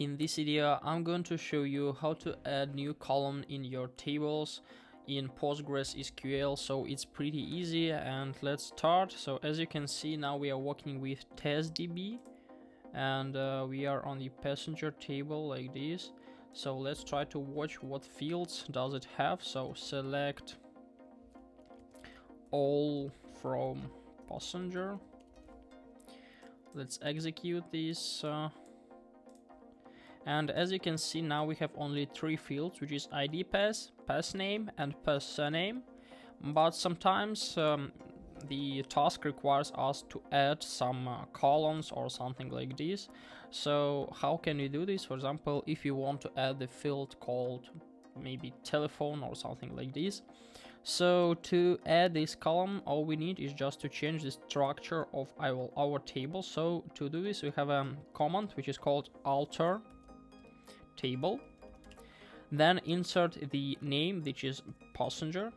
In this video, I'm going to show you how to add new column in your tables in Postgresql. So it's pretty easy, and let's start. So as you can see, now we are working with testDB, and we are on the passenger table like this. So let's try to watch what fields does it have. So select all from passenger. Let's execute this. And as you can see, now we have only 3 fields, which is ID pass, pass name, and pass surname. But sometimes the task requires us to add some columns or something like this. So how can we do this? For example, if you want to add the field called maybe telephone or something like this. So to add this column, all we need is just to change the structure of our table. So to do this, we have a command which is called alter table, then insert the name, which is passenger,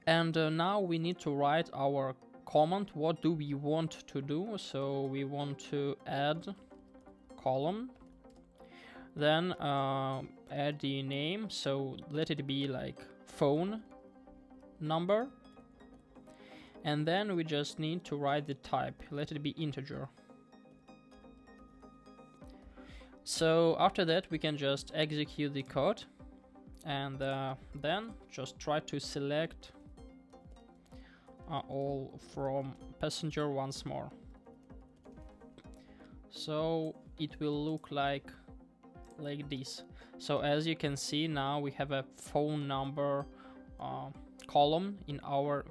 and now we need to write our command. What do we want to do? So we want to add column, then add the name, so let it be like phone number, and then we just need to write the type, let it be integer. So after that, we can just execute the code, and then just try to select all from passenger once more. So it will look like this. So as you can see, now we have a phone number column in our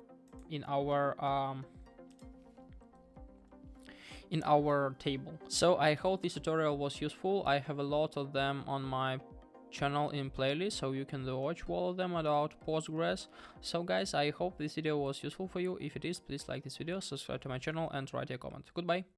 table. So I hope this tutorial was useful. I have a lot of them on my channel in playlist, so you can watch all of them about Postgres. So guys, I hope this video was useful for you. If it is, please like this video, subscribe to my channel, and write a comment. Goodbye.